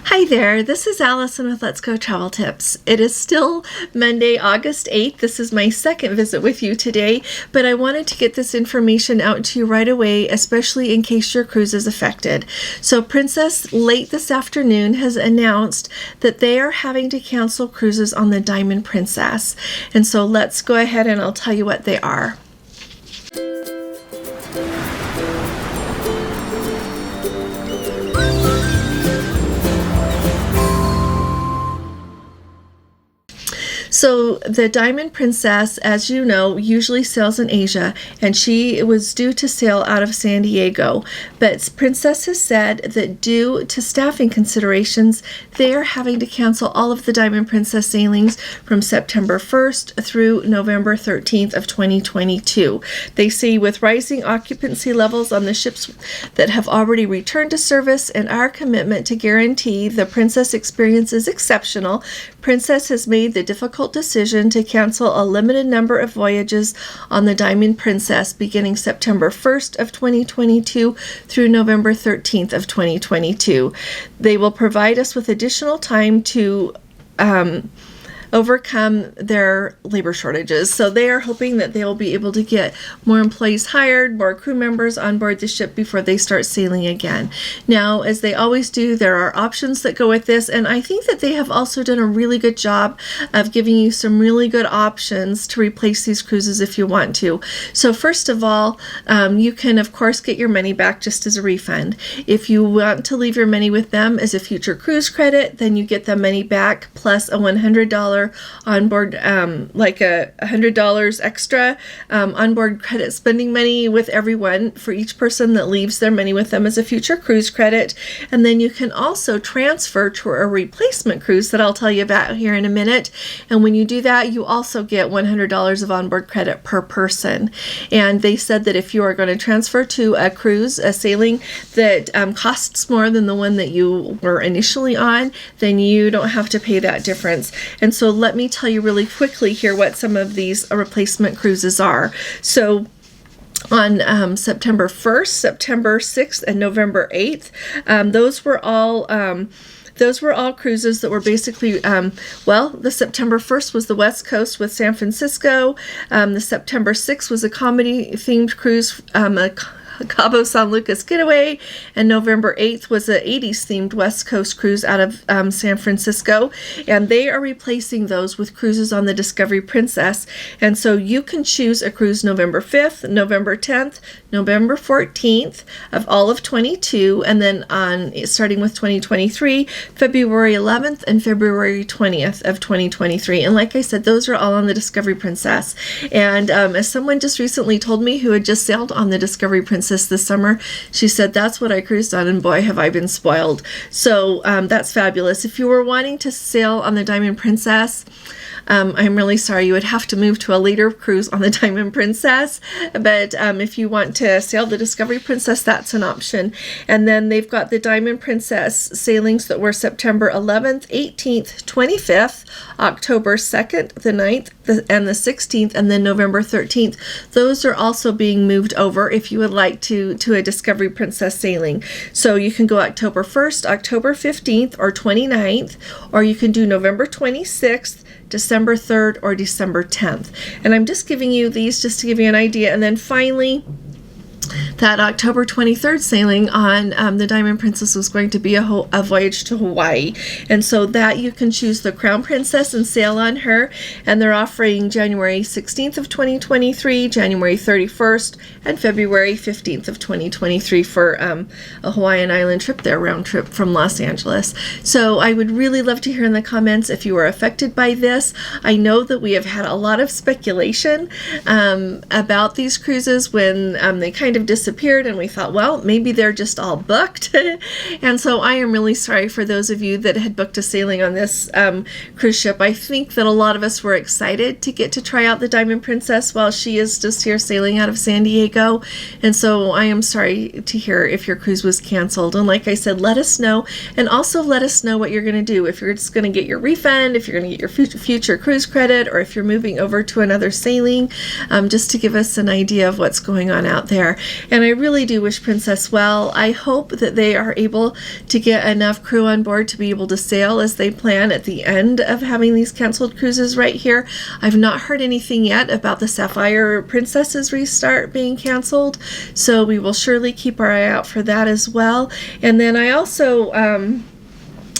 Hi there, this is Allison with Let's Go Travel Tips. It is still Monday, August 8th. This is my second visit with you today, but I wanted to get this information out to you right away, especially in case your cruise is affected. So Princess late this afternoon has announced that they are having to cancel cruises on the Diamond Princess. And so let's go ahead and I'll tell you what they are. So the Diamond Princess, as you know, usually sails in Asia, and she was due to sail out of San Diego. But Princess has said that due to staffing considerations, they are having to cancel all of the Diamond Princess sailings from September 1st through November 13th of 2022. They say with rising occupancy levels on the ships that have already returned to service and our commitment to guarantee the Princess experience is exceptional, Princess has made the difficult decision to cancel a limited number of voyages on the Diamond Princess beginning September 1st of 2022 through November 13th of 2022. They will provide us with additional time to overcome their labor shortages. So they are hoping that they will be able to get more employees hired, more crew members on board the ship before they start sailing again. Now, as they always do, there are options that go with this, and I think that they have also done a really good job of giving you some really good options to replace these cruises if you want to. So first of all, you can of course get your money back just as a refund. If you want to leave your money with them as a future cruise credit, then you get the money back plus a $100 onboard, like a $100 extra onboard credit spending money with everyone for each person that leaves their money with them as a future cruise credit. And then you can also transfer to a replacement cruise that I'll tell you about here in a minute. And when you do that, you also get $100 of onboard credit per person. And they said that if you are going to transfer to a cruise, a sailing that costs more than the one that you were initially on, then you don't have to pay that difference. And so let me tell you really quickly here what some of these replacement cruises are. So on September 1st, September 6th, and November 8th, those were all cruises that were basically, the September 1st was the West Coast with San Francisco. The September 6th was a comedy-themed cruise, Cabo San Lucas Getaway, and November 8th was an 80s themed West Coast cruise out of San Francisco, and they are replacing those with cruises on the Discovery Princess. And so you can choose a cruise November 5th, November 10th, November 14th of all of 22, and then starting with 2023, February 11th and February 20th of 2023. And like I said, those are all on the Discovery Princess. And as someone just recently told me who had just sailed on the Discovery Princess this summer, she said, that's what I cruised on, and boy, have I been spoiled. So that's fabulous. If you were wanting to sail on the Diamond Princess, I'm really sorry, you would have to move to a later cruise on the Diamond Princess, but if you want to sail the Discovery Princess, that's an option. And then they've got the Diamond Princess sailings that were September 11th, 18th, 25th, October 2nd, the 9th, and the 16th, and then November 13th. Those are also being moved over if you would like to a Discovery Princess sailing. So you can go October 1st, October 15th, or 29th, or you can do November 26th, December 3rd, or December 10th. And I'm just giving you these just to give you an idea. And then finally, that October 23rd sailing on the Diamond Princess was going to be a voyage to Hawaii. And so that you can choose the Crown Princess and sail on her. And they're offering January 16th of 2023, January 31st, and February 15th of 2023 for a Hawaiian Island trip there, round trip from Los Angeles. So I would really love to hear in the comments if you were affected by this. I know that we have had a lot of speculation about these cruises when they kind of disappeared, and we thought, well, maybe they're just all booked. And so I am really sorry for those of you that had booked a sailing on this cruise ship. I think that a lot of us were excited to get to try out the Diamond Princess while she is just here sailing out of San Diego. And so I am sorry to hear if your cruise was canceled. And like I said, let us know, and also let us know what you're going to do. If you're just going to get your refund, if you're going to get your future cruise credit, or if you're moving over to another sailing, just to give us an idea of what's going on out there. And I really do wish Princess well. I hope that they are able to get enough crew on board to be able to sail as they plan at the end of having these canceled cruises right here. I've not heard anything yet about the Sapphire Princess's restart being canceled, so we will surely keep our eye out for that as well. And then I also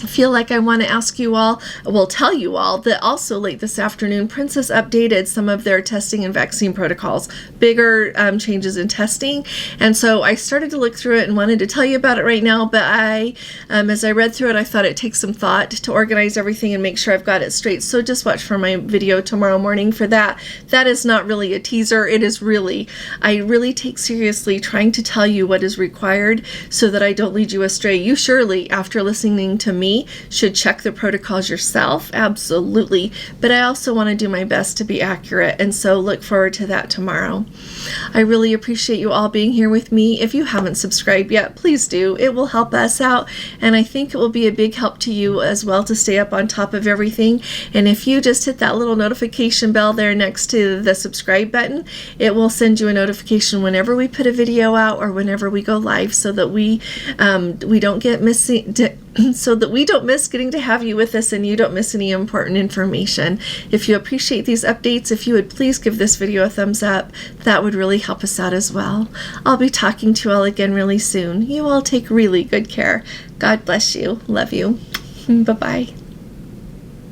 feel like I want to ask you all, well, tell you all that also late this afternoon, Princess updated some of their testing and vaccine protocols, bigger changes in testing. And so I started to look through it and wanted to tell you about it right now, but as I read through it, I thought it takes some thought to organize everything and make sure I've got it straight. So just watch for my video tomorrow morning for that. That is not really a teaser. It is really, I really take seriously trying to tell you what is required so that I don't lead you astray. You surely, after listening to me, should check the protocols yourself, absolutely, but I also want to do my best to be accurate, and so look forward to that tomorrow. I really appreciate you all being here with me. If you haven't subscribed yet, please do. It will help us out, and I think it will be a big help to you as well to stay up on top of everything. And if you just hit that little notification bell there next to the subscribe button, it will send you a notification whenever we put a video out or whenever we go live, so that we don't get missing so that we don't miss getting to have you with us and you don't miss any important information. If you appreciate these updates, if you would please give this video a thumbs up, that would really help us out as well. I'll be talking to you all again really soon. You all take really good care. God bless you. Love you. Bye-bye.